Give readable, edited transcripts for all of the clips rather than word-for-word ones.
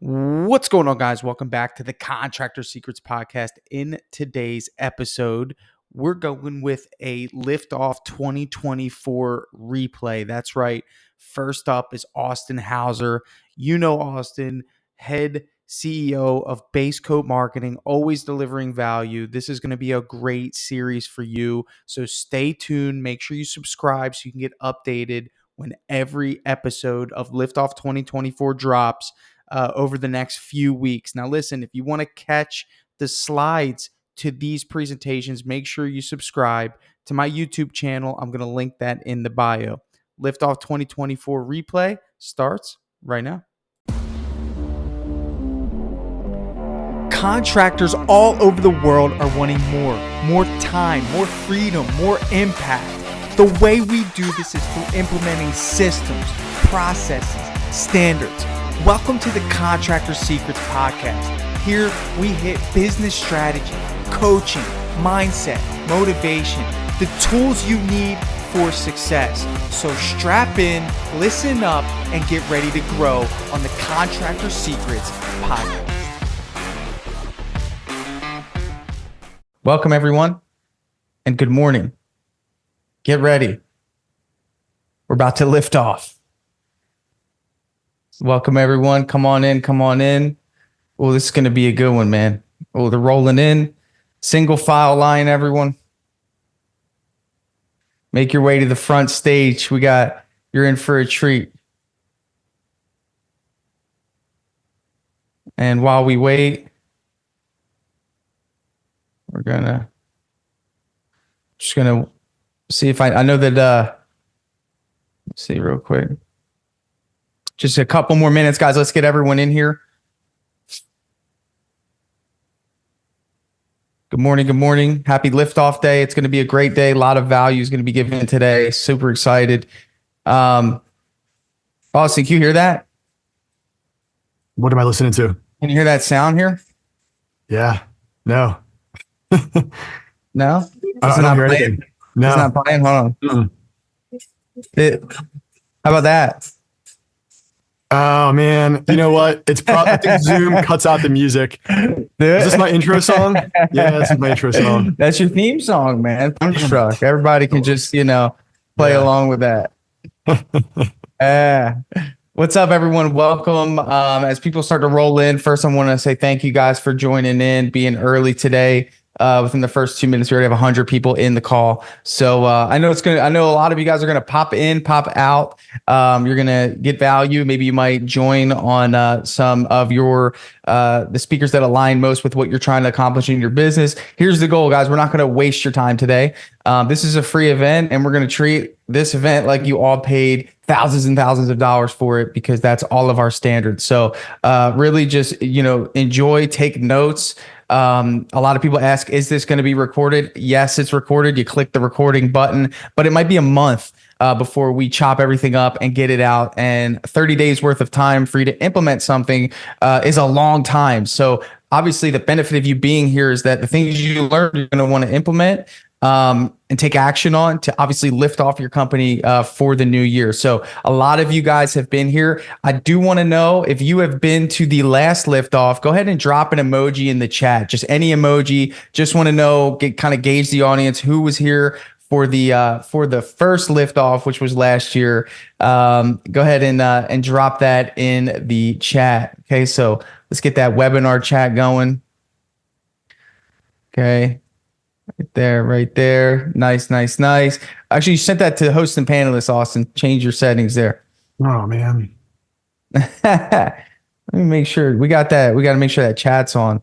What's going on, guys? Welcome back to the Contractor Secrets Podcast. In today's episode, we're going with a Liftoff 2024 replay. That's right. First up is Austin Hauser. You know Austin, head CEO of Base Coat Marketing, always delivering value. This is going to be a great series for you. So stay tuned. Make sure you subscribe so you can get updated when every episode of Liftoff 2024 drops. Over the next few weeks. Now, listen, if you want to catch the slides to these presentations, make sure you subscribe to my YouTube channel. I'm going to link that in the bio. Liftoff 2024 replay starts right now. Contractors all over the world are wanting more time, more freedom, more impact. The way we do this is through implementing systems, processes, standards. Welcome to the Contractor Secrets Podcast. Here we hit business strategy, coaching, mindset, motivation, the tools you need for success. So strap in, listen up, and get ready to grow on the Contractor Secrets Podcast. Welcome, everyone, and good morning. Get ready. We're about to lift off. Welcome, everyone. Come on in. Come on in. Oh, this is going to be a good one, man. Oh, they're rolling in. Single file line, everyone. Make your way to the front stage. You're in for a treat. And while we wait, just gonna see if I know that, let's see real quick. Just a couple more minutes, guys. Let's get everyone in here. Good morning. Good morning. Happy liftoff day. It's going to be a great day. A lot of value is going to be given today. Super excited. Austin, can you hear that? What am I listening to? Can you hear that sound here? Yeah. No. No? I don't hear anything. No. It's not playing? Hold on. How about that? Oh man, you know what? I think Zoom cuts out the music. Is this my intro song? Yeah, this is my intro song. That's your theme song, man. Punch Everybody can just, play along with that. What's up, everyone? Welcome. As people start to roll in, first I want to say thank you guys for joining in, being early today. Within the first 2 minutes, we already have 100 people in the call. So I know a lot of you guys are going to pop in, pop out. You're going to get value. Maybe you might join on some of the speakers that align most with what you're trying to accomplish in your business. Here's the goal, guys. We're not going to waste your time today. This is a free event, and we're going to treat this event like you all paid thousands and thousands of dollars for it, because that's all of our standards. So really just, enjoy, take notes. A lot of people ask, is this going to be recorded? Yes, it's recorded. You click the recording button, but it might be a month before we chop everything up and get it out. And 30 days worth of time for you to implement something is a long time. So obviously the benefit of you being here is that the things you learn, you're going to want to implement and take action on to obviously lift off your company for the new year. So a lot of you guys have been here. I do want to know if you have been to the last liftoff. Go ahead and drop an emoji in the chat. Just any emoji. Just want to know, kind of gauge the audience who was here for the first liftoff, which was last year. Go ahead and drop that in the chat. Okay, so let's get that webinar chat going. Okay. Right there. Nice. Actually, you sent that to host and panelists, Austin. Change your settings there. Oh, man. Let me make sure we got that. We got to make sure that chat's on.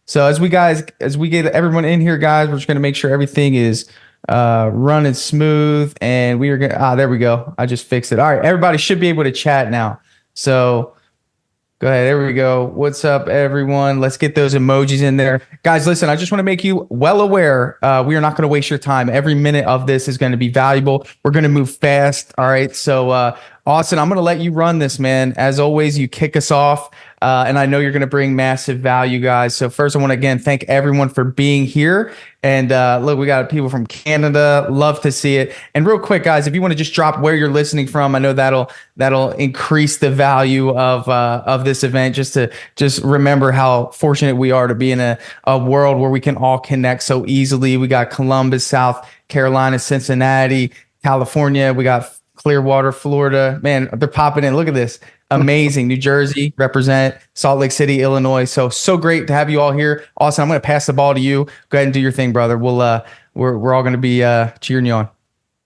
So as we get everyone in here, guys, we're just going to make sure everything is running smooth, and we are going to, there we go. I just fixed it. All right. Everybody should be able to chat now. So go ahead. There we go. What's up, everyone? Let's get those emojis in there. Guys, listen, I just want to make you well aware. We are not going to waste your time. Every minute of this is going to be valuable. We're going to move fast. All right. So, Austin, I'm going to let you run this, man. As always, you kick us off. And I know you're going to bring massive value, guys. So first, I want to again thank everyone for being here. And look, we got people from Canada. Love to see it. And real quick, guys, if you want to just drop where you're listening from, I know that'll increase the value of this event. Just remember how fortunate we are to be in a world where we can all connect so easily. We got Columbus, South Carolina, Cincinnati, California. We got Clearwater, Florida. Man, they're popping in. Look at this. Amazing. New Jersey, represent Salt Lake City, Illinois. So great to have you all here. Austin, I'm going to pass the ball to you. Go ahead and do your thing, brother. We're all going to be cheering you on.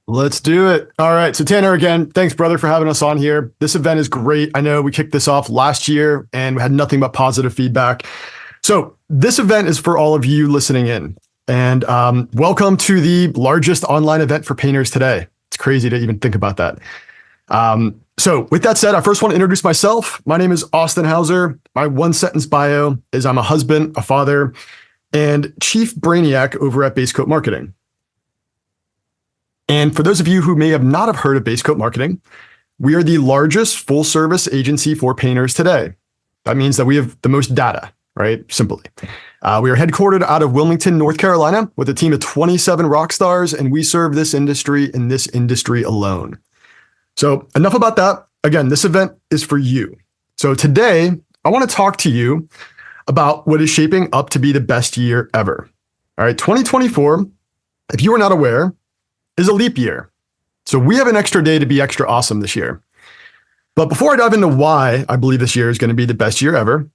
Let's do it. All right. So Tanner, again, thanks, brother, for having us on here. This event is great. I know we kicked this off last year and we had nothing but positive feedback. So this event is for all of you listening in. And welcome to the largest online event for painters today. It's crazy to even think about that. So with that said, I first want to introduce myself. My name is Austin Hauser. My one sentence bio is I'm a husband, a father, and chief brainiac over at Base Coat Marketing. And for those of you who may have not have heard of Base Coat Marketing, we are the largest full service agency for painters today. That means that we have the most data, right? Simply. We are headquartered out of Wilmington, North Carolina, with a team of 27 rock stars, and we serve this industry and this industry alone. So enough about that. Again, this event is for you. So today, I want to talk to you about what is shaping up to be the best year ever. All right, 2024, if you are not aware, is a leap year. So we have an extra day to be extra awesome this year. But before I dive into why I believe this year is going to be the best year ever,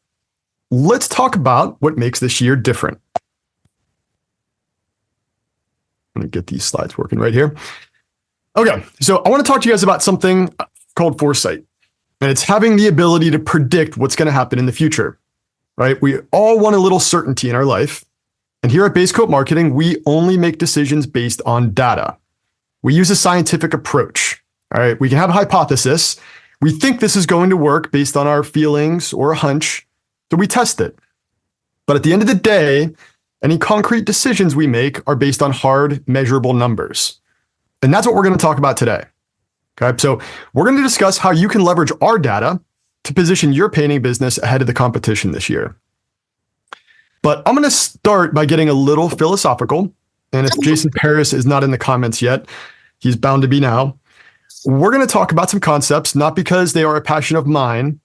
let's talk about what makes this year different. Let me get these slides working right here. Okay, so I want to talk to you guys about something called foresight. And it's having the ability to predict what's going to happen in the future, right? We all want a little certainty in our life. And here at Base Coat Marketing, we only make decisions based on data. We use a scientific approach, all right? We can have a hypothesis. We think this is going to work based on our feelings or a hunch, so we test it. But at the end of the day, any concrete decisions we make are based on hard, measurable numbers. And that's what we're going to talk about today. Okay, so we're going to discuss how you can leverage our data to position your painting business ahead of the competition this year. But I'm going to start by getting a little philosophical. And if Jason Paris is not in the comments yet, he's bound to be now. We're going to talk about some concepts, not because they are a passion of mine,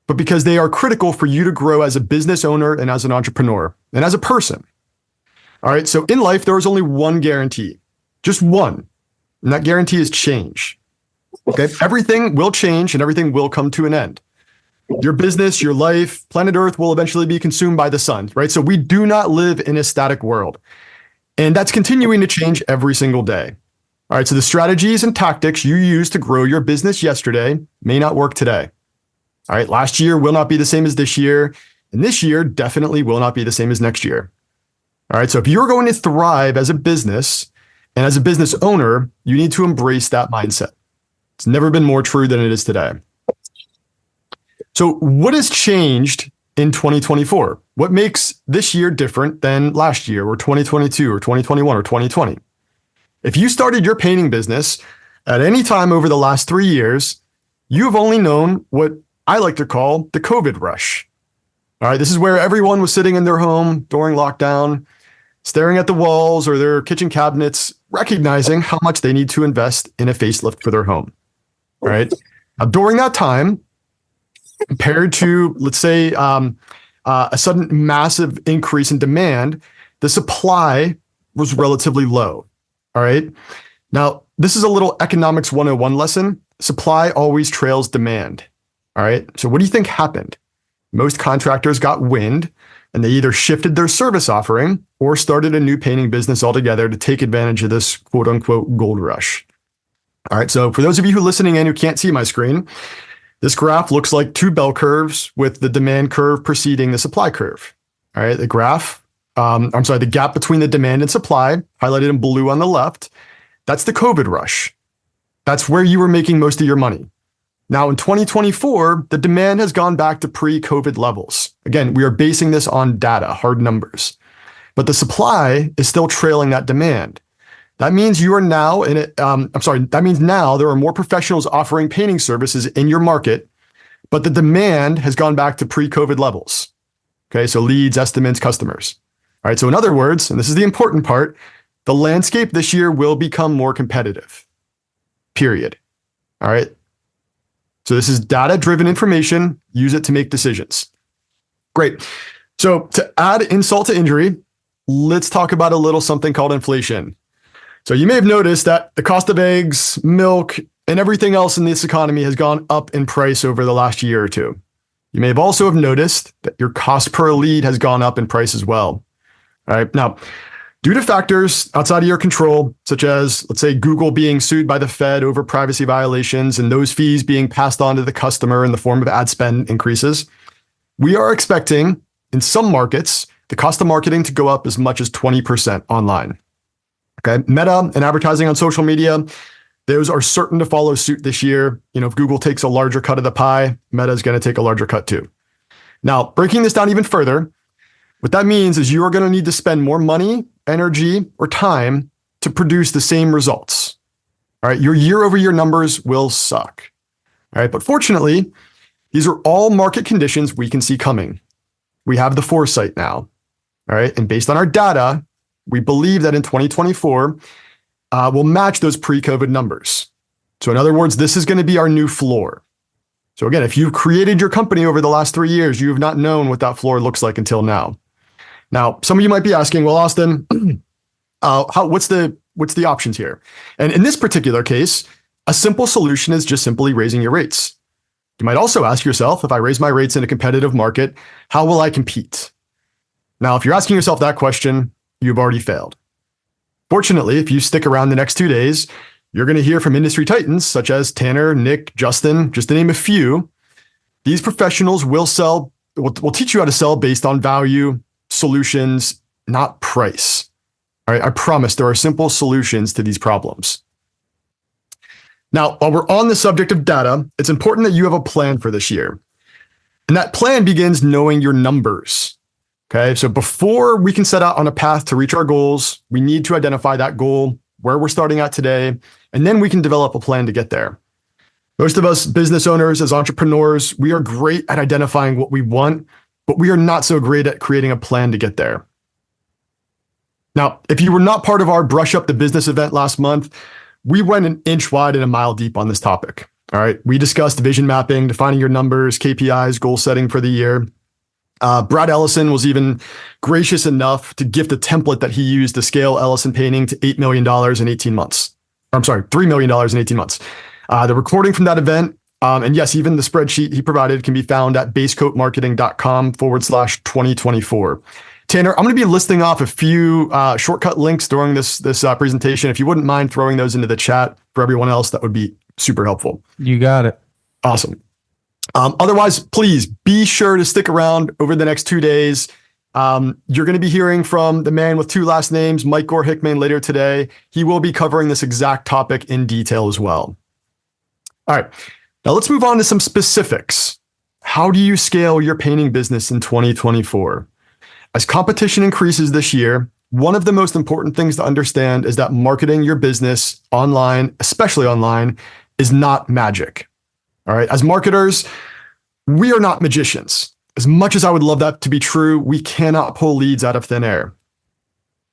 but because they are critical for you to grow as a business owner and as an entrepreneur and as a person. All right, so in life, there is only one guarantee, just one. And that guarantee is change. Okay. Everything will change and everything will come to an end. Your business, your life, planet Earth will eventually be consumed by the sun, right? So we do not live in a static world. And that's continuing to change every single day. All right. So the strategies and tactics you used to grow your business yesterday may not work today. All right. Last year will not be the same as this year. And this year definitely will not be the same as next year. All right. So if you're going to thrive as a business, and as a business owner, you need to embrace that mindset. It's never been more true than it is today. So what has changed in 2024? What makes this year different than last year or 2022 or 2021 or 2020? If you started your painting business at any time over the last 3 years, you have only known what I like to call the COVID rush. All right, this is where everyone was sitting in their home during lockdown, staring at the walls or their kitchen cabinets, recognizing how much they need to invest in a facelift for their home. All right. Now, during that time, compared to, let's say, a sudden massive increase in demand, the supply was relatively low. All right. Now, this is a little economics 101 lesson. Supply always trails demand. All right. So what do you think happened? Most contractors got wind and they either shifted their service offering or started a new painting business altogether to take advantage of this quote unquote gold rush. All right. So for those of you who are listening in who can't see my screen, this graph looks like two bell curves with the demand curve preceding the supply curve. All right. The graph, the gap between the demand and supply highlighted in blue on the left, that's the COVID rush. That's where you were making most of your money. Now in 2024, the demand has gone back to pre-COVID levels. Again, we are basing this on data, hard numbers, but the supply is still trailing that demand. That means you are now that means now there are more professionals offering painting services in your market but the demand has gone back to pre-COVID levels. Okay, so leads, estimates, customers. All right, so in other words, and this is the important part, the landscape this year will become more competitive, period. All right, so this is data-driven information. Use it to make decisions. Great. So to add insult to injury, let's talk about a little something called inflation. So you may have noticed that the cost of eggs, milk, and everything else in this economy has gone up in price over the last year or two. You may have also noticed that your cost per lead has gone up in price as well. All right. Now, due to factors outside of your control, such as, let's say, Google being sued by the Fed over privacy violations and those fees being passed on to the customer in the form of ad spend increases, we are expecting in some markets the cost of marketing to go up as much as 20% online. Okay. Meta and advertising on social media, those are certain to follow suit this year. If Google takes a larger cut of the pie, Meta is going to take a larger cut too. Now, breaking this down even further, what that means is you are going to need to spend more money, energy, or time to produce the same results. All right. Your year-over-year numbers will suck. All right. But fortunately, these are all market conditions we can see coming. We have the foresight now. All right. And based on our data, we believe that in 2024, we'll match those pre-COVID numbers. So in other words, this is going to be our new floor. So again, if you've created your company over the last 3 years, you have not known what that floor looks like until now. Now, some of you might be asking, well, Austin, what's the options here? And in this particular case, a simple solution is just simply raising your rates. You might also ask yourself, if I raise my rates in a competitive market, how will I compete? Now, if you're asking yourself that question, you've already failed. Fortunately, if you stick around the next 2 days, you're going to hear from industry titans such as Tanner, Nick, Justin, just to name a few. These professionals will teach you how to sell based on value, solutions, not price. All right, I promise there are simple solutions to these problems. Now, while we're on the subject of data, it's important that you have a plan for this year. And that plan begins knowing your numbers. Okay, so before we can set out on a path to reach our goals, we need to identify that goal, where we're starting at today, and then we can develop a plan to get there. Most of us business owners, as entrepreneurs, we are great at identifying what we want, but we are not so great at creating a plan to get there. Now, if you were not part of our Brush Up the Business event last month, we went an inch wide and a mile deep on this topic. All right, we discussed vision mapping, defining your numbers, KPIs, goal setting for the year. Brad Ellison was even gracious enough to gift a template that he used to scale Ellison Painting to $8 million in 18 months. I'm sorry, $3 million in 18 months. The recording from that event, and yes, even the spreadsheet he provided can be found at basecoatmarketing.com/2024. Tanner, I'm going to be listing off a few shortcut links during this presentation. If you wouldn't mind throwing those into the chat for everyone else, that would be super helpful. You got it. Awesome. Otherwise, please be sure to stick around over the next 2 days. You're going to be hearing from the man with 2 last names, Mike Gore Hickman, later today. He will be covering this exact topic in detail as well. All right, now let's move on to some specifics. How do you scale your painting business in 2024? As competition increases this year, one of the most important things to understand is that marketing your business online, especially online, is not magic. All right. As marketers, we are not magicians. As much as I would love that to be true, we cannot pull leads out of thin air.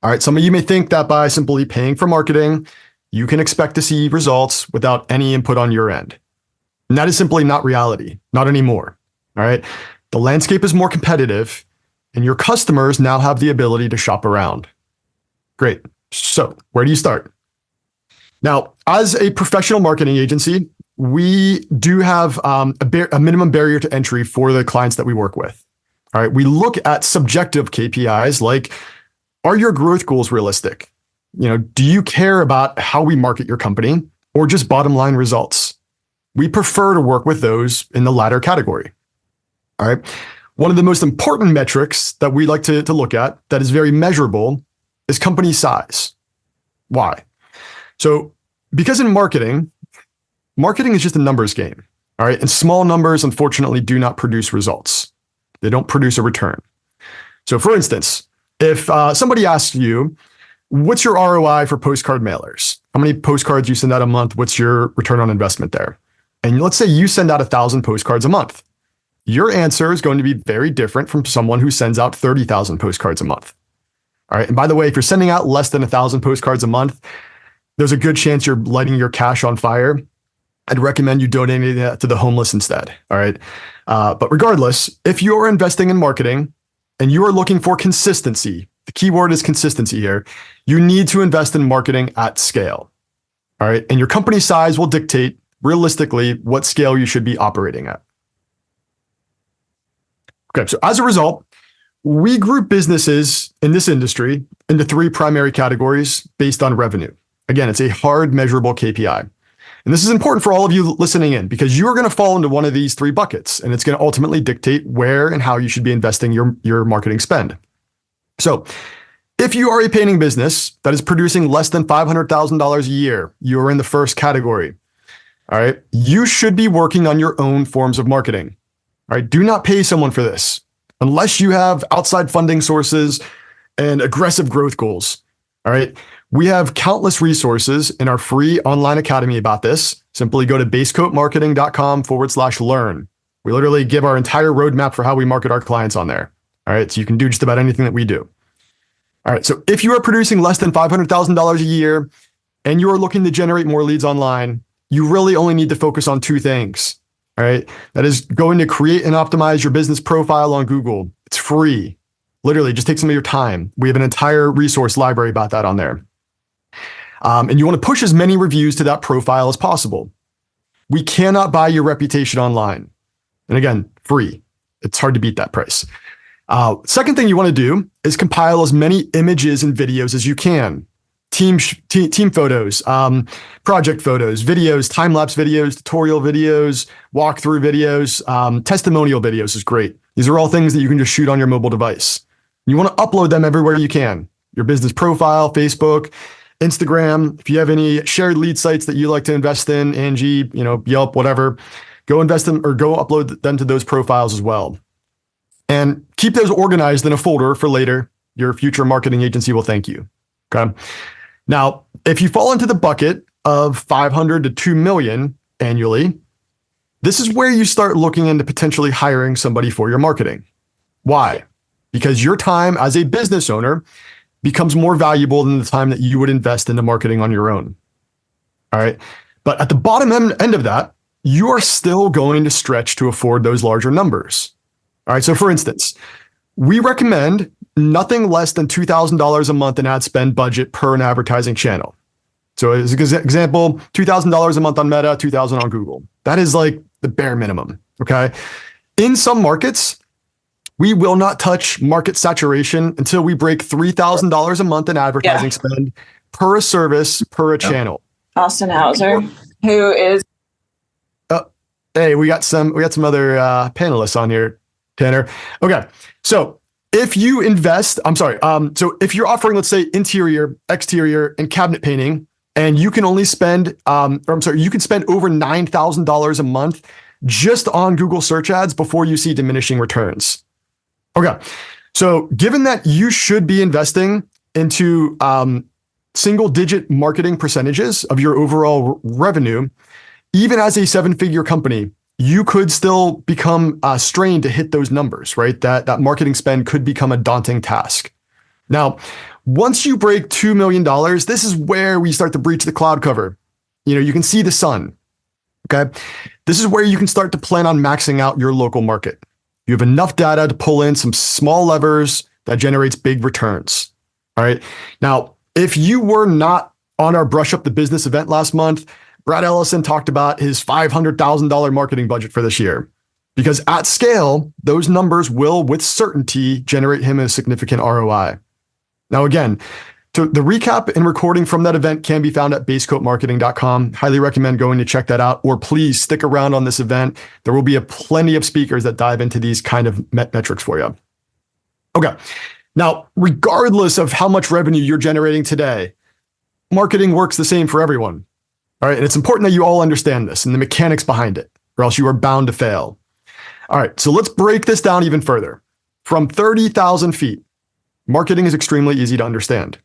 All right. Some of you may think that by simply paying for marketing, you can expect to see results without any input on your end. And that is simply not reality, not anymore. All right. The landscape is more competitive and your customers now have the ability to shop around. Great. So where do you start? Now, as a professional marketing agency, we do have a minimum barrier to entry for the clients that we work with. All right. We look at subjective KPIs like, are your growth goals realistic? Do you care about how we market your company or just bottom line results? We prefer to work with those in the latter category. All right. One of the most important metrics that we like to look at that is very measurable is company size. Why? So because in marketing is just a numbers game. All right. And small numbers, unfortunately, do not produce results. They don't produce a return. So for instance, if somebody asks you, what's your ROI for postcard mailers? How many postcards you send out a month? What's your return on investment there? And let's say you send out 1,000 postcards a month. Your answer is going to be very different from someone who sends out 30,000 postcards a month. All right. And by the way, if you're sending out less than 1,000 postcards a month, there's a good chance you're lighting your cash on fire. I'd recommend you donating that to the homeless instead. All right. But regardless, if you're investing in marketing and you are looking for consistency, the key word is consistency here, you need to invest in marketing at scale. All right. And your company size will dictate realistically what scale you should be operating at. Okay. So as a result, we group businesses in this industry into 3 primary categories based on revenue. Again, it's a hard measurable KPI. And this is important for all of you listening in because you are going to fall into one of these 3 buckets, and it's going to ultimately dictate where and how you should be investing your marketing spend. So if you are a painting business that is producing less than $500,000 a year, you are in the first category. All right. You should be working on your own forms of marketing. All right. Do not pay someone for this unless you have outside funding sources and aggressive growth goals. All right. We have countless resources in our free online academy about this. Simply go to basecoatmarketing.com/learn. We literally give our entire roadmap for how we market our clients on there. All right. So you can do just about anything that we do. All right. So if you are producing less than $500,000 a year and you are looking to generate more leads online, you really only need to focus on 2 things. All right. That is going to create and optimize your business profile on Google. It's free. Literally, just take some of your time. We have an entire resource library about that on there. And you want to push as many reviews to that profile as possible. We cannot buy your reputation online. And again, free. It's hard to beat that price. Second thing you want to do is compile as many images and videos as you can. Team photos, project photos, videos, time-lapse videos, tutorial videos, walkthrough videos, testimonial videos is great. These are all things that you can just shoot on your mobile device. You want to upload them everywhere you can. Your business profile, Facebook, Instagram. If you have any shared lead sites that you like to invest in, Angie, Yelp, whatever, go invest them or go upload them to those profiles as well. And keep those organized in a folder for later. Your future marketing agency will thank you. Okay. Now, if you fall into the bucket of 500 to 2 million annually, this is where you start looking into potentially hiring somebody for your marketing. Why? Because your time as a business owner becomes more valuable than the time that you would invest into marketing on your own. All right. But at the bottom end of that, you are still going to stretch to afford those larger numbers. All right. So for instance, we recommend nothing less than $2,000 a month in ad spend budget per an advertising channel. So as an example, $2,000 a month on Meta, $2,000 on Google. That is like the bare minimum. Okay. In some markets, we will not touch market saturation until we break $3,000 a month in advertising spend per a service, per a channel. Austin Hauser, who is. Hey, we got some other panelists on here, Tanner. Okay. So if you invest, so if you're offering, let's say interior, exterior, and cabinet painting, and you can only spend, you can spend over $9,000 a month just on Google search ads before you see diminishing returns. Okay. So given that you should be investing into single digit marketing percentages of your overall revenue, even as a 7-figure company, you could still become strained to hit those numbers, right? That marketing spend could become a daunting task. Now, once you break $2 million, this is where we start to breach the cloud cover. You can see the sun. Okay. This is where you can start to plan on maxing out your local market. You have enough data to pull in some small levers that generates big returns. All right. Now, if you were not on our Brush Up the Business event last month, Brad Ellison talked about his $500,000 marketing budget for this year, because at scale, those numbers will with certainty generate him a significant ROI. Now, again, the recap and recording from that event can be found at basecoatmarketing.com. Highly recommend going to check that out, or please stick around on this event. There will be plenty of speakers that dive into these kind of metrics for you. Okay. Now, regardless of how much revenue you're generating today, marketing works the same for everyone. All right. And it's important that you all understand this and the mechanics behind it, or else you are bound to fail. All right. So let's break this down even further. From 30,000 feet, marketing is extremely easy to understand.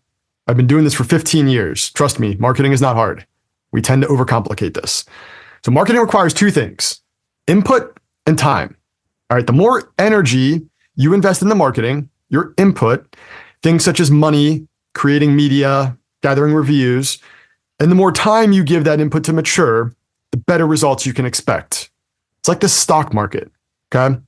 I've been doing this for 15 years. Trust me, marketing is not hard. We tend to overcomplicate this. So marketing requires two things: input and time. All right. The more energy you invest in the marketing, your input, things such as money, creating media, gathering reviews, and the more time you give that input to mature, the better results you can expect. It's like the stock market. Okay.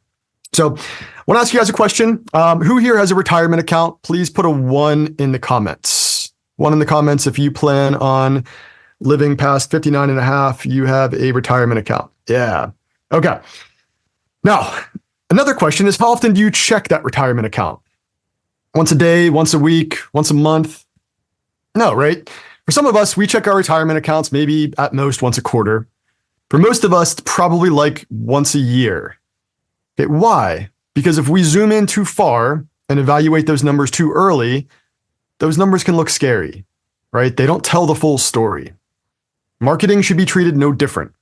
So I want to ask you guys a question. Who here has a retirement account? Please put a 1 in the comments. 1 in the comments if you plan on living past 59 and a half, you have a retirement account. Yeah. Okay. Now, another question is, how often do you check that retirement account? Once a day, once a week, once a month? No, right? For some of us, we check our retirement accounts maybe at most once a quarter. For most of us, probably like once a year. Okay, why? Because if we zoom in too far and evaluate those numbers too early, those numbers can look scary, right? They don't tell the full story. Marketing should be treated no different.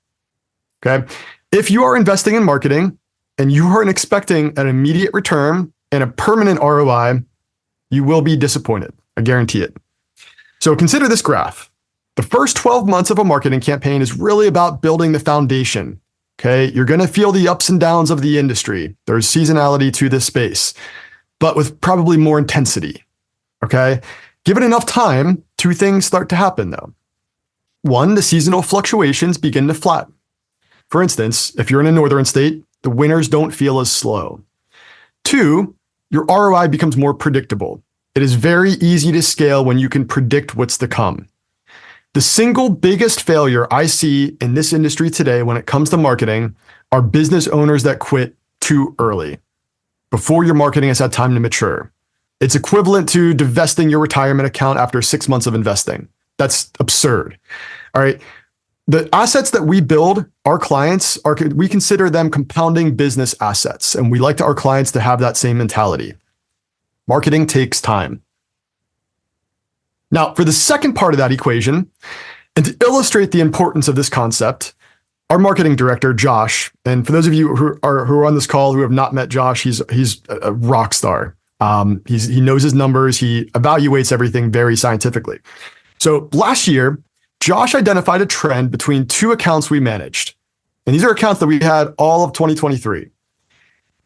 Okay. If you are investing in marketing and you aren't expecting an immediate return and a permanent ROI, you will be disappointed. I guarantee it. So consider this graph. The first 12 months of a marketing campaign is really about building the foundation. Okay. You're going to feel the ups and downs of the industry. There's seasonality to this space, but with probably more intensity. Okay. Given enough time, two things start to happen though. One, the seasonal fluctuations begin to flatten. For instance, if you're in a northern state, the winters don't feel as slow. Two, your ROI becomes more predictable. It is very easy to scale when you can predict what's to come. The single biggest failure I see in this industry today when it comes to marketing are business owners that quit too early, before your marketing has had time to mature. It's equivalent to divesting your retirement account after 6 months of investing. That's absurd. All right. The assets that we build, our clients we consider them compounding business assets. And we like our clients to have that same mentality. Marketing takes time. Now, for the second part of that equation, and to illustrate the importance of this concept, our marketing director, Josh, and for those of you who are on this call who have not met Josh, he's a rock star. He knows his numbers. He evaluates everything very scientifically. So last year, Josh identified a trend between two accounts we managed. And these are accounts that we had all of 2023.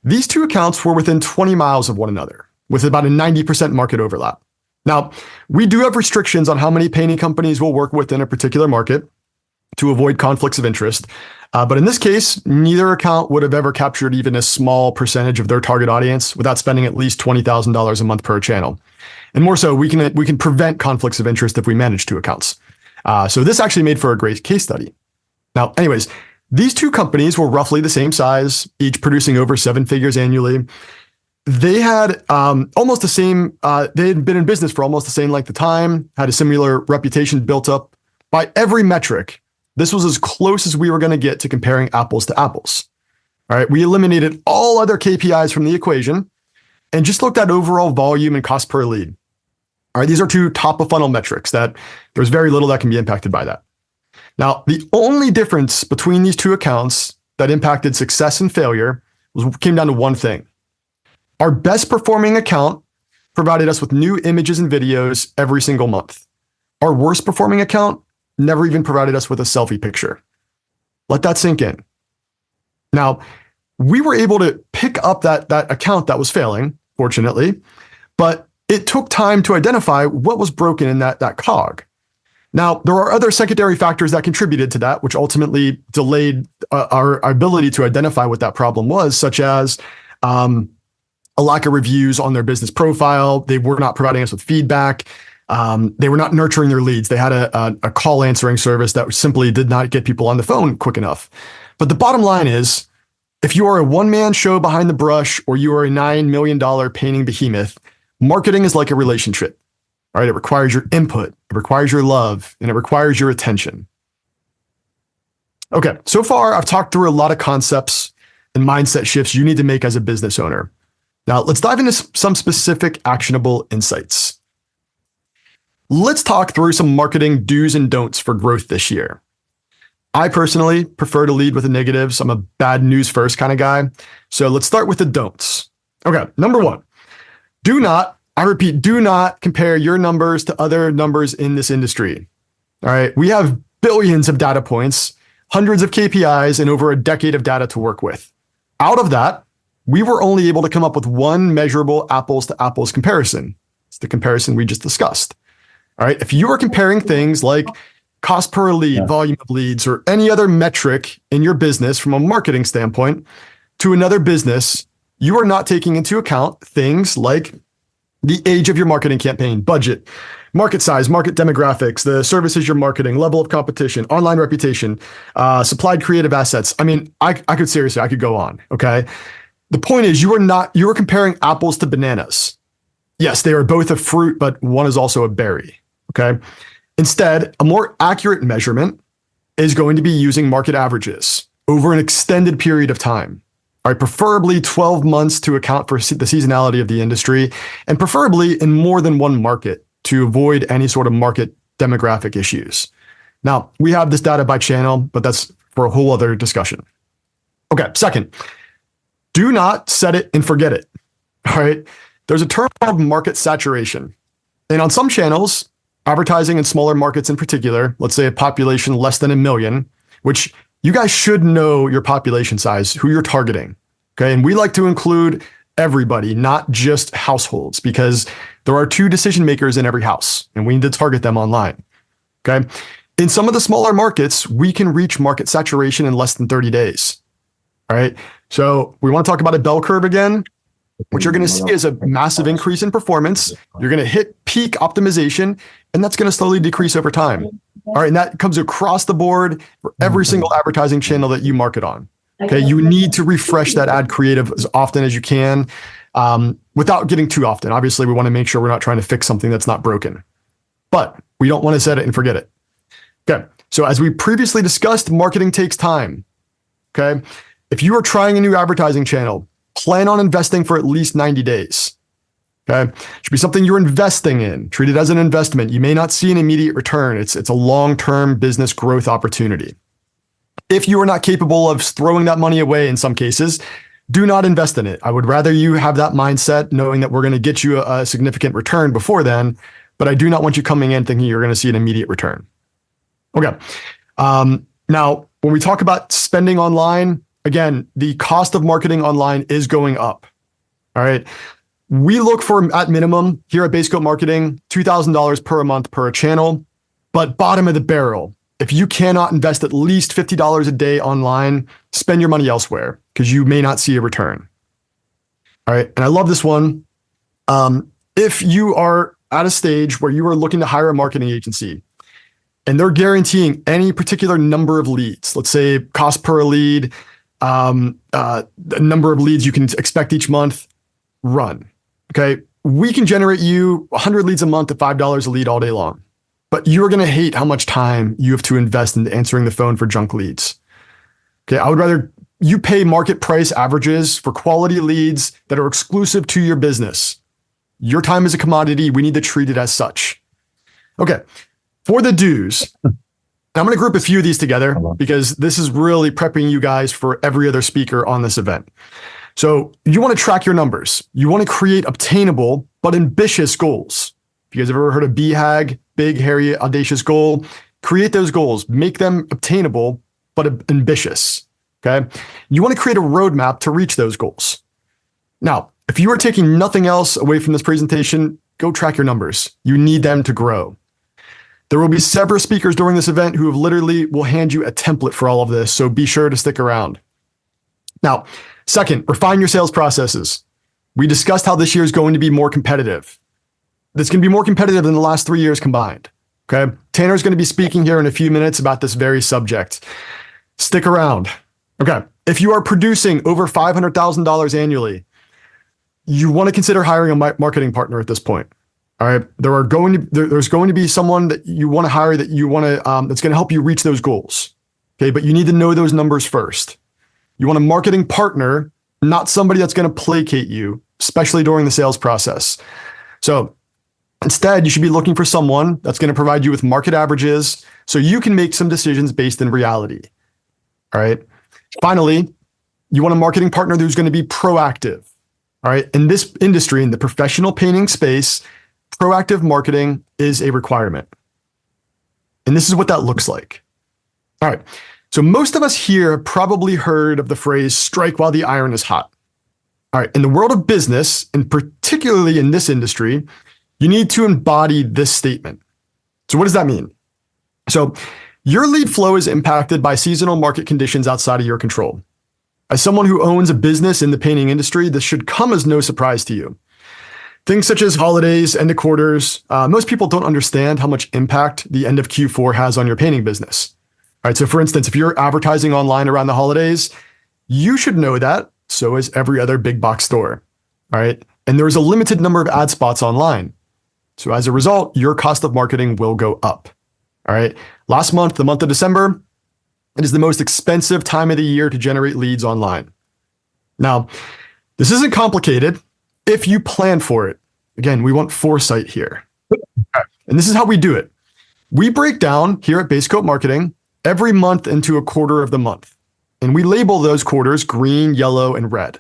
These two accounts were within 20 miles of one another, with about a 90% market overlap. Now, we do have restrictions on how many painting companies will work within a particular market to avoid conflicts of interest. But in this case, neither account would have ever captured even a small percentage of their target audience without spending at least $20,000 a month per channel. And more so, we can prevent conflicts of interest if we manage two accounts. So this actually made for a great case study. Now, anyways, these two companies were roughly the same size, each producing over 7 figures annually. They had almost the same, they had been in business for almost the same length of time, had a similar reputation built up. By every metric, this was as close as we were going to get to comparing apples to apples. All right, we eliminated all other KPIs from the equation and just looked at overall volume and cost per lead. All right, these are two top of funnel metrics that there's very little that can be impacted by that. Now, the only difference between these two accounts that impacted success and failure came down to one thing. Our best performing account provided us with new images and videos every single month. Our worst performing account never even provided us with a selfie picture. Let that sink in. Now, we were able to pick up that account that was failing, fortunately, but it took time to identify what was broken in that cog. Now, there are other secondary factors that contributed to that, which ultimately delayed our ability to identify what that problem was, such as a lack of reviews on their business profile. They were not providing us with feedback. They were not nurturing their leads. They had a call answering service that simply did not get people on the phone quick enough. But the bottom line is, if you are a one-man show behind the brush or you are a $9 million painting behemoth, marketing is like a relationship. All right, it requires your input, it requires your love, and it requires your attention. Okay, so far I've talked through a lot of concepts and mindset shifts you need to make as a business owner. Now let's dive into some specific actionable insights. Let's talk through some marketing do's and don'ts for growth this year. I personally prefer to lead with the negatives. I'm a bad news first kind of guy. So let's start with the don'ts. Okay, number one, do not compare your numbers to other numbers in this industry. All right, we have billions of data points. hundreds of KPIs, and over a decade of data to work with. Out of that, we were only able to come up with one measurable apples to apples comparison. It's the comparison we just discussed. All right. If you are comparing things like cost per lead, volume of leads, or any other metric in your business from a marketing standpoint to another business, you are not taking into account things like the age of your marketing campaign, budget, market size, market demographics, the services you're marketing, level of competition, online reputation, supplied creative assets. I mean, I could go on. Okay. The point is you are comparing apples to bananas. Yes, they are both a fruit, but one is also a berry. Okay. Instead, a more accurate measurement is going to be using market averages over an extended period of time. All right, preferably 12 months to account for the seasonality of the industry, and preferably in more than one market to avoid any sort of market demographic issues. Now, we have this data by channel, but that's for a whole other discussion. Okay, second, do not set it and forget it. All right, there's a term called market saturation. And on some channels, advertising in smaller markets in particular, let's say a population less than 1 million, which you guys should know your population size, who you're targeting. Okay. And we like to include everybody, not just households, because there are 2 decision makers in every house and we need to target them online. Okay. In some of the smaller markets, we can reach market saturation in less than 30 days. All right. So we want to talk about a bell curve again. What you're going to see is a massive increase in performance. You're going to hit peak optimization, and that's going to slowly decrease over time. All right. And that comes across the board for every single advertising channel that you market on. Okay. You need to refresh that ad creative as often as you can, without getting too often. Obviously, we want to make sure we're not trying to fix something that's not broken, but we don't want to set it and forget it. Okay. So as we previously discussed, marketing takes time. Okay. If you are trying a new advertising channel, plan on investing for at least 90 days. Okay. Should be something you're investing in. Treat it as an investment. You may not see an immediate return. It's a long-term business growth opportunity. If you are not capable of throwing that money away in some cases, do not invest in it. I would rather you have that mindset knowing that we're going to get you a significant return before then, but I do not want you coming in thinking you're going to see an immediate return. Okay. Now, when we talk about spending online, again, the cost of marketing online is going up. All right. We look for, at minimum, here at Base Coat Marketing, $2,000 per month per channel, but bottom of the barrel. If you cannot invest at least $50 a day online, spend your money elsewhere because you may not see a return. All right. And I love this one. If you are at a stage where you are looking to hire a marketing agency and they're guaranteeing any particular number of leads, let's say cost per lead, the number of leads you can expect each month, run. Okay. We can generate you 100 leads a month at $5 a lead all day long, but you're going to hate how much time you have to invest in answering the phone for junk leads. Okay. I would rather you pay market price averages for quality leads that are exclusive to your business. Your time is a commodity. We need to treat it as such. Okay. For the do's, I'm going to group a few of these together because this is really prepping you guys for every other speaker on this event. So you want to track your numbers. You want to create obtainable but ambitious goals. If you guys have ever heard of BHAG, big, hairy, audacious goal, create those goals, make them obtainable but ambitious. Okay. You want to create a roadmap to reach those goals. Now, if you are taking nothing else away from this presentation, go track your numbers. You need them to grow. There will be several speakers during this event who will hand you a template for all of this. So be sure to stick around. Now, second, refine your sales processes. We discussed how this year is going to be more competitive. This can be more competitive than the last 3 years combined. Okay. Tanner's going to be speaking here in a few minutes about this very subject. Stick around. Okay. If you are producing over $500,000 annually, you want to consider hiring a marketing partner at this point. All right. There's going to be someone that you want to hire that's going to help you reach those goals. Okay. But you need to know those numbers first. You want a marketing partner, not somebody that's going to placate you, especially during the sales process. So instead, you should be looking for someone that's going to provide you with market averages so you can make some decisions based in reality. All right. Finally, you want a marketing partner who's going to be proactive. All right. In this industry, in the professional painting space, proactive marketing is a requirement. And this is what that looks like. All right. So most of us here have probably heard of the phrase strike while the iron is hot. All right, in the world of business, and particularly in this industry, you need to embody this statement. So what does that mean? So your lead flow is impacted by seasonal market conditions outside of your control. As someone who owns a business in the painting industry, this should come as no surprise to you. Things such as holidays, end of quarters, most people don't understand how much impact the end of Q4 has on your painting business. All right, so for instance, if you're advertising online around the holidays, you should know that. So is every other big box store. All right, and there's a limited number of ad spots online. So as a result, your cost of marketing will go up. All right, last month, the month of December, it is the most expensive time of the year to generate leads online. Now, this isn't complicated if you plan for it. Again, we want foresight here. And this is how we do it. We break down here at Base Coat Marketing every month into a quarter of the month. And we label those quarters green, yellow, and red.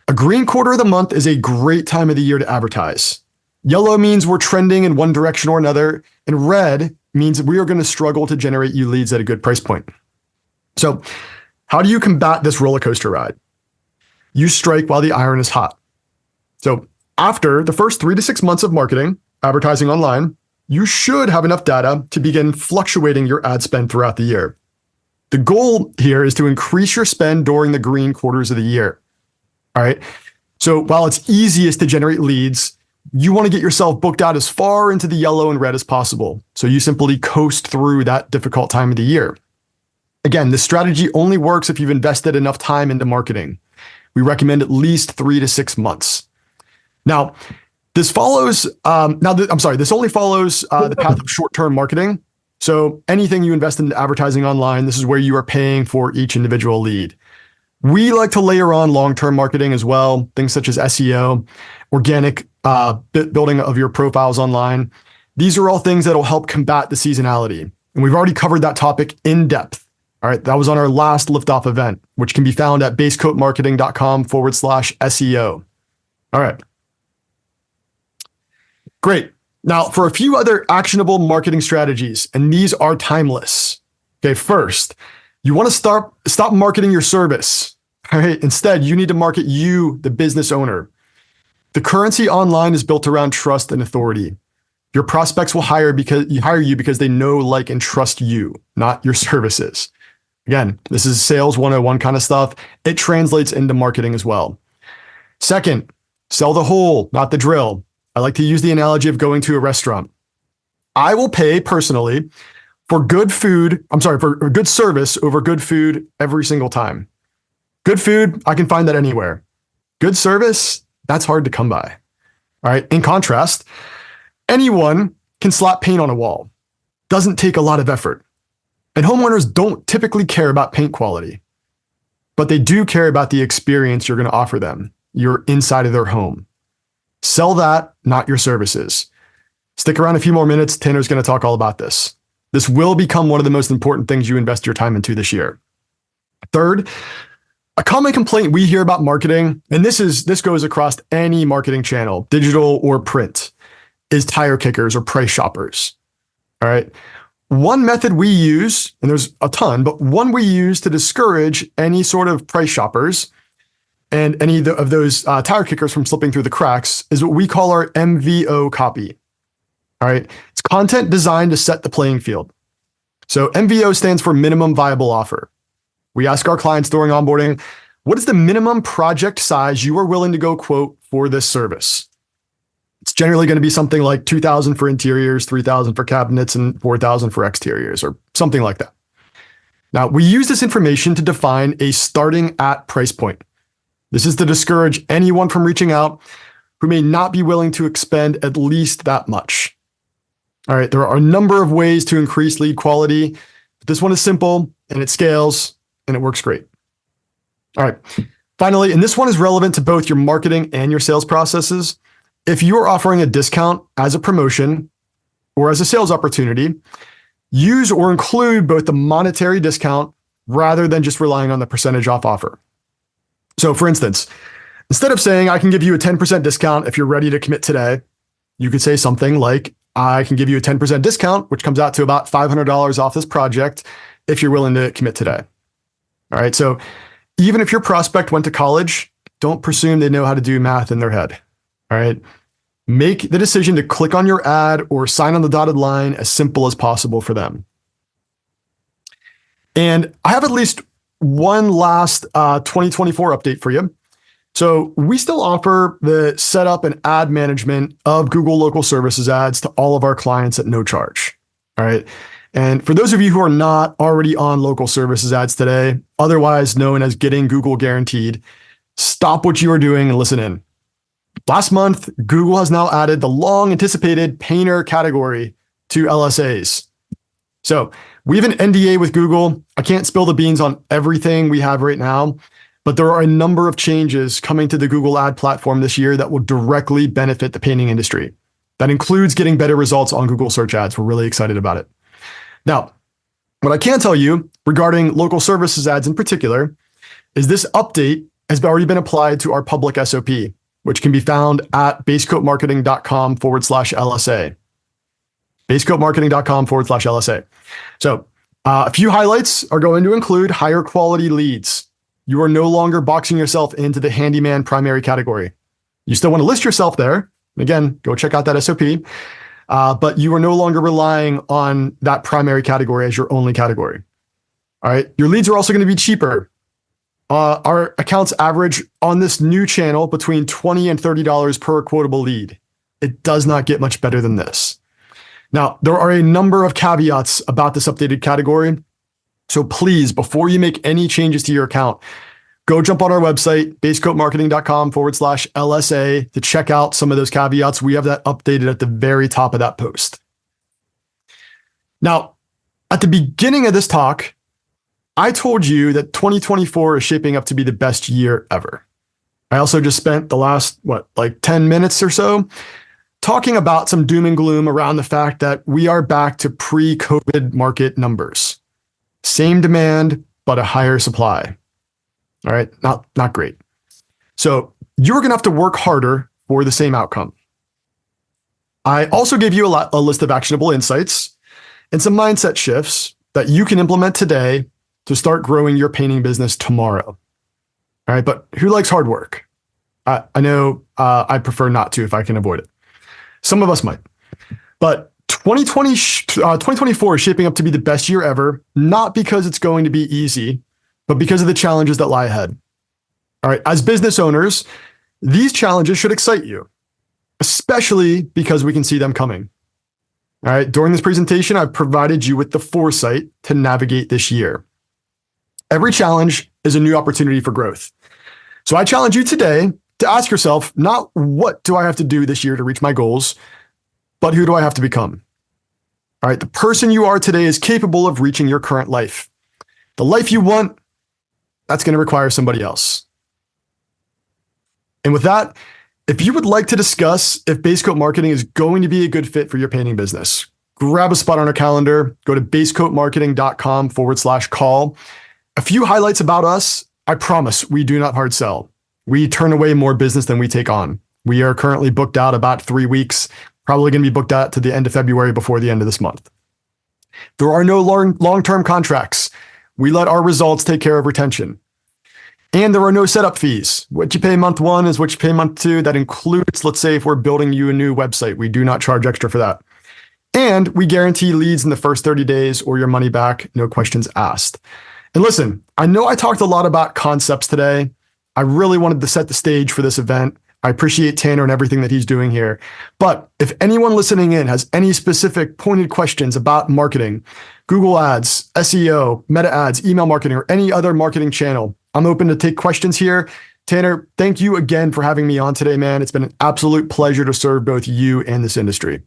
A green quarter of the month is a great time of the year to advertise. Yellow means we're trending in one direction or another, and red means we are going to struggle to generate you leads at a good price point. So how do you combat this roller coaster ride? You strike while the iron is hot. So after the first 3 to 6 months of marketing, advertising online, you should have enough data to begin fluctuating your ad spend throughout the year. The goal here is to increase your spend during the green quarters of the year. All right. So while it's easiest to generate leads, you want to get yourself booked out as far into the yellow and red as possible. So you simply coast through that difficult time of the year. Again, this strategy only works if you've invested enough time into marketing. We recommend at least 3 to 6 months. Now, this follows, this only follows the path of short-term marketing. So anything you invest in advertising online, this is where you are paying for each individual lead. We like to layer on long-term marketing as well, things such as SEO, organic building of your profiles online. These are all things that will help combat the seasonality. And we've already covered that topic in depth. All right, that was on our last liftoff event, which can be found at basecoatmarketing.com/SEO. All right. Great. Now, for a few other actionable marketing strategies, and these are timeless. Okay, first, you want to stop marketing your service. All right, instead, you need to market you, the business owner. The currency online is built around trust and authority. Your prospects will hire you because they know, like, and trust you, not your services. Again, this is sales 101 kind of stuff. It translates into marketing as well. Second, sell the hole, not the drill. I like to use the analogy of going to a restaurant. I will pay personally for good service over good food every single time. Good food, I can find that anywhere. Good service, that's hard to come by. All right. In contrast, anyone can slap paint on a wall. Doesn't take a lot of effort. And homeowners don't typically care about paint quality, but they do care about the experience you're going to offer them. You're inside of their home. Sell that, not your services. Stick around a few more minutes. Tanner's going to talk all about this. This will become one of the most important things you invest your time into this year. Third, a common complaint we hear about marketing, and this goes across any marketing channel, digital or print, is tire kickers or price shoppers. All right. One method we use, and there's a ton, but one we use to discourage any sort of price shoppers and any of those tire kickers from slipping through the cracks is what we call our MVO copy. All right. It's content designed to set the playing field. So MVO stands for minimum viable offer. We ask our clients during onboarding, what is the minimum project size you are willing to go quote for this service? It's generally going to be something like $2,000 for interiors, $3,000 for cabinets, and $4,000 for exteriors, or something like that. Now, we use this information to define a starting at price point. This is to discourage anyone from reaching out who may not be willing to expend at least that much. All right, there are a number of ways to increase lead quality, but this one is simple and it scales and it works great. All right, finally, and this one is relevant to both your marketing and your sales processes. If you are offering a discount as a promotion or as a sales opportunity, use or include both the monetary discount rather than just relying on the percentage off offer. So for instance, instead of saying I can give you a 10% discount if you're ready to commit today, you could say something like, I can give you a 10% discount, which comes out to about $500 off this project if you're willing to commit today. All right. So even if your prospect went to college, don't presume they know how to do math in their head. All right. Make the decision to click on your ad or sign on the dotted line as simple as possible for them. And I have at least one last 2024 update for you. So we still offer the setup and ad management of Google Local Services ads to all of our clients at no charge. All right. And for those of you who are not already on Local Services ads today, otherwise known as getting Google guaranteed, stop what you are doing and listen in. Last month, Google has now added the long anticipated painter category to LSAs. So we have an NDA with Google. I can't spill the beans on everything we have right now, but there are a number of changes coming to the Google ad platform this year that will directly benefit the painting industry. That includes getting better results on Google search ads. We're really excited about it. Now, what I can tell you regarding Local Services ads in particular is this update has already been applied to our public SOP, which can be found at basecoatmarketing.com/LSA. basecoatmarketing.com/LSA. So a few highlights are going to include higher quality leads. You are no longer boxing yourself into the handyman primary category. You still want to list yourself there. Again, go check out that SOP. But you are no longer relying on that primary category as your only category. All right. Your leads are also going to be cheaper. Our accounts average on this new channel between $20 and $30 per quotable lead. It does not get much better than this. Now, there are a number of caveats about this updated category. So please, before you make any changes to your account, go jump on our website, basecoatmarketing.com/LSA to check out some of those caveats. We have that updated at the very top of that post. Now, at the beginning of this talk, I told you that 2024 is shaping up to be the best year ever. I also just spent the last, 10 minutes or so talking about some doom and gloom around the fact that we are back to pre-COVID market numbers. Same demand, but a higher supply. All right, not great. So you're going to have to work harder for the same outcome. I also gave you a list of actionable insights and some mindset shifts that you can implement today to start growing your painting business tomorrow. All right, but who likes hard work? I know I prefer not to if I can avoid it. Some of us might. But 2024 is shaping up to be the best year ever, not because it's going to be easy, but because of the challenges that lie ahead. All right, as business owners, these challenges should excite you, especially because we can see them coming. All right, during this presentation, I've provided you with the foresight to navigate this year. Every challenge is a new opportunity for growth. So I challenge you today to ask yourself, not what do I have to do this year to reach my goals, but who do I have to become? All right, the person you are today is capable of reaching your current life. The life you want, that's going to require somebody else. And with that, if you would like to discuss if Basecoat Marketing is going to be a good fit for your painting business, grab a spot on our calendar, go to basecoatmarketing.com/call. A few highlights about us. I promise we do not hard sell. We turn away more business than we take on. We are currently booked out about 3 weeks, probably going to be booked out to the end of February before the end of this month. There are no long-term contracts. We let our results take care of retention. And there are no setup fees. What you pay month one is what you pay month two. That includes, let's say, if we're building you a new website, we do not charge extra for that. And we guarantee leads in the first 30 days or your money back, no questions asked. And listen, I know I talked a lot about concepts today. I really wanted to set the stage for this event. I appreciate Tanner and everything that he's doing here. But if anyone listening in has any specific pointed questions about marketing, Google Ads, SEO, Meta Ads, email marketing, or any other marketing channel, I'm open to take questions here. Tanner, thank you again for having me on today, man. It's been an absolute pleasure to serve both you and this industry.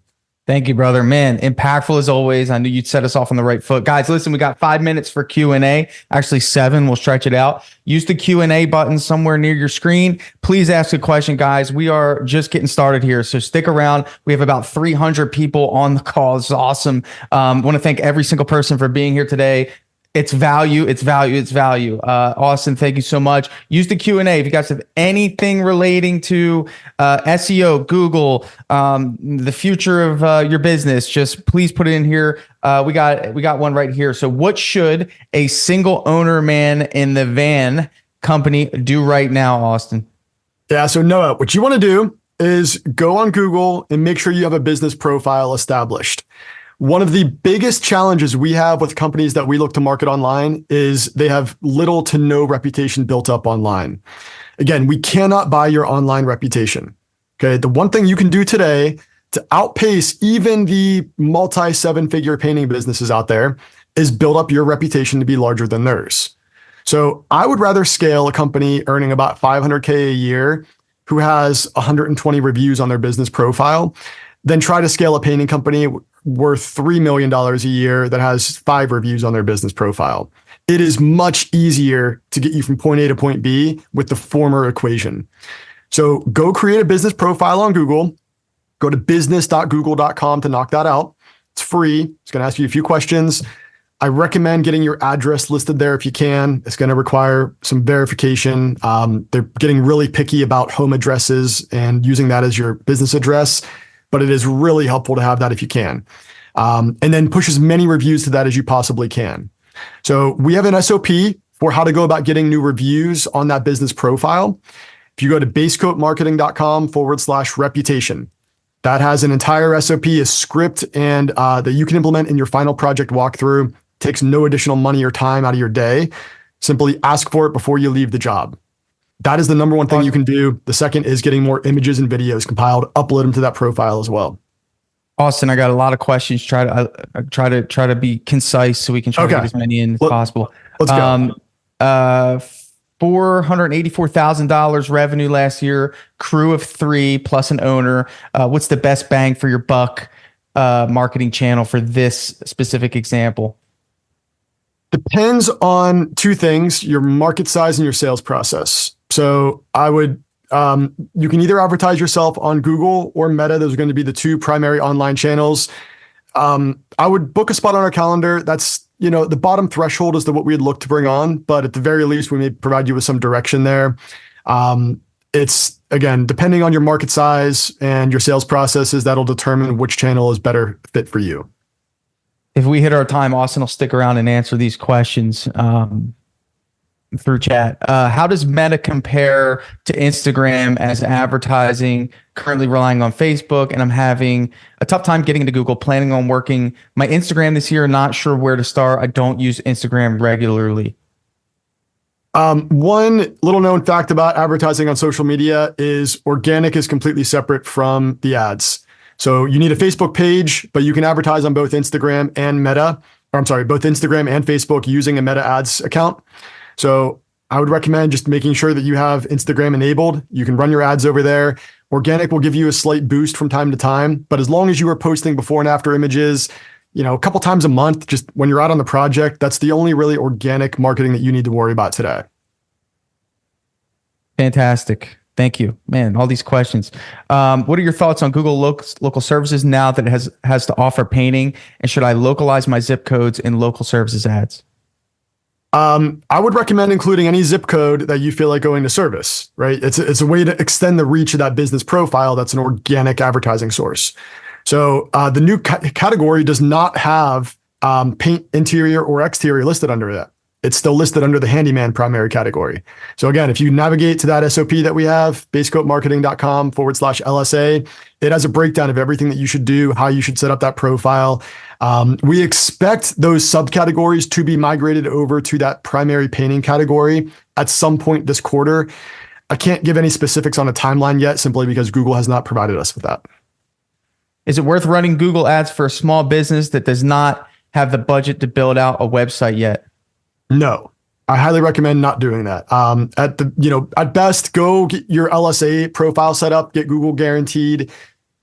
Thank you, brother. Man, impactful as always. I knew you'd set us off on the right foot. Guys, listen, we got 5 minutes for Q&A. Actually, 7. We'll stretch it out. Use the Q&A button somewhere near your screen. Please ask a question, guys. We are just getting started here, so stick around. We have about 300 people on the call. It's awesome. I want to thank every single person for being here today. It's value. It's value. It's value. Austin, thank you so much. Use the Q&A if you guys have anything relating to SEO, Google, the future of your business. Just please put it in here. We got one right here. So, what should a single owner man in the van company do right now, Austin? Yeah. So Noah, what you want to do is go on Google and make sure you have a business profile established. One of the biggest challenges we have with companies that we look to market online is they have little to no reputation built up online. Again, we cannot buy your online reputation. Okay. The one thing you can do today to outpace even the multi-7-figure painting businesses out there is build up your reputation to be larger than theirs. So I would rather scale a company earning about $500K a year who has 120 reviews on their business profile than try to scale a painting company worth $3 million a year that has 5 reviews on their business profile. It is much easier to get you from point A to point B with the former equation. So go create a business profile on Google. Go to business.google.com to knock that out. It's free. It's going to ask you a few questions. I recommend getting your address listed there if you can. It's going to require some verification. They're getting really picky about home addresses and using that as your business address, but it is really helpful to have that if you can. And then push as many reviews to that as you possibly can. So we have an SOP for how to go about getting new reviews on that business profile. If you go to basecoatmarketing.com/reputation, that has an entire SOP, a script, and that you can implement in your final project walkthrough. Takes no additional money or time out of your day. Simply ask for it before you leave the job. That is the number one thing you can do. The second is getting more images and videos compiled, upload them to that profile as well. Austin, I got a lot of questions. Try to be concise so we can try to get as many in as possible. Let's go. $484,000 revenue last year, crew of 3 plus an owner. What's the best bang for your buck marketing channel for this specific example? Depends on 2 things, your market size and your sales process. So I would, you can either advertise yourself on Google or Meta. Those are going to be the 2 primary online channels. I would book a spot on our calendar. That's, the bottom threshold is what we'd look to bring on, but at the very least, we may provide you with some direction there. It's, again, depending on your market size and your sales processes, that'll determine which channel is better fit for you. If we hit our time, Austin will stick around and answer these questions through chat. How does Meta compare to Instagram as advertising? Currently relying on Facebook, and I'm having a tough time getting into Google. Planning on working my Instagram this year. Not sure where to start. I don't use Instagram regularly. One little known fact about advertising on social media is organic is completely separate from the ads. So you need a Facebook page, but you can advertise on both Instagram and both Instagram and Facebook using a Meta ads account. So I would recommend just making sure that you have Instagram enabled. You can run your ads over there. Organic will give you a slight boost from time to time, but as long as you are posting before and after images, a couple times a month, just when you're out on the project, that's the only really organic marketing that you need to worry about today. Fantastic. Thank you, man. All these questions. What are your thoughts on Google local services now that it has to offer painting? And should I localize my zip codes in local services ads? I would recommend including any zip code that you feel like going to service, right? It's a way to extend the reach of that business profile. That's an organic advertising source. So the new category does not have paint interior or exterior listed under it. It's still listed under the handyman primary category. So again, if you navigate to that SOP that we have, basecoatmarketing.com/LSA, it has a breakdown of everything that you should do, how you should set up that profile. We expect those subcategories to be migrated over to that primary painting category at some point this quarter. I can't give any specifics on a timeline yet, simply because Google has not provided us with that. Is it worth running Google ads for a small business that does not have the budget to build out a website yet? No, I highly recommend not doing that. At best, go get your LSA profile set up, get Google guaranteed.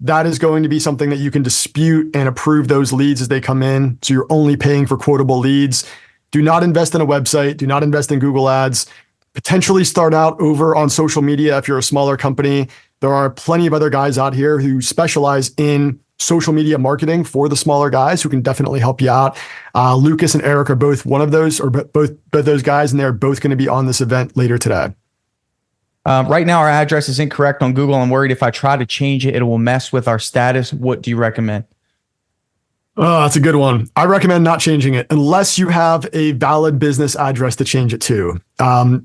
That is going to be something that you can dispute and approve those leads as they come in. So you're only paying for quotable leads. Do not invest in a website. Do not invest in Google ads. Potentially start out over on social media if you're a smaller company. There are plenty of other guys out here who specialize in social media marketing for the smaller guys who can definitely help you out. Lucas and Eric are both one of those, or both those guys, and they're both going to be on this event later today. Right now, our address is incorrect on Google. I'm worried if I try to change it, it will mess with our status. What do you recommend? Oh, that's a good one. I recommend not changing it unless you have a valid business address to change it to.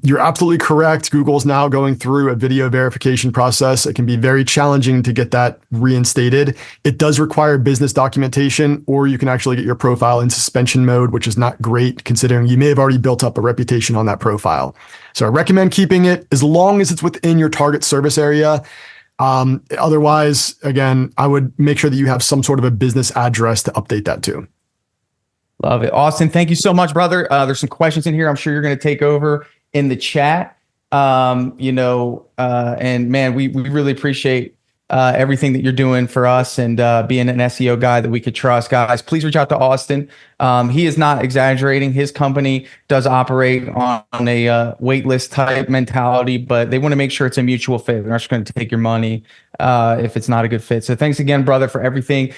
You're absolutely correct. Google's now going through a video verification process. It can be very challenging to get that reinstated. It does require business documentation, or you can actually get your profile in suspension mode, which is not great considering you may have already built up a reputation on that profile. So I recommend keeping it as long as it's within your target service area. Otherwise, again, I would make sure that you have some sort of a business address to update that to. Love it. Austin, thank you so much, brother. There's some questions in here. I'm sure you're going to take over in the chat. And man, we really appreciate everything that you're doing for us and being an SEO guy that we could trust. Guys, please reach out to Austin. He is not exaggerating. His company does operate on a wait list type mentality, but they want to make sure it's a mutual fit. They're not just going to take your money if it's not a good fit. So thanks again, brother, for everything.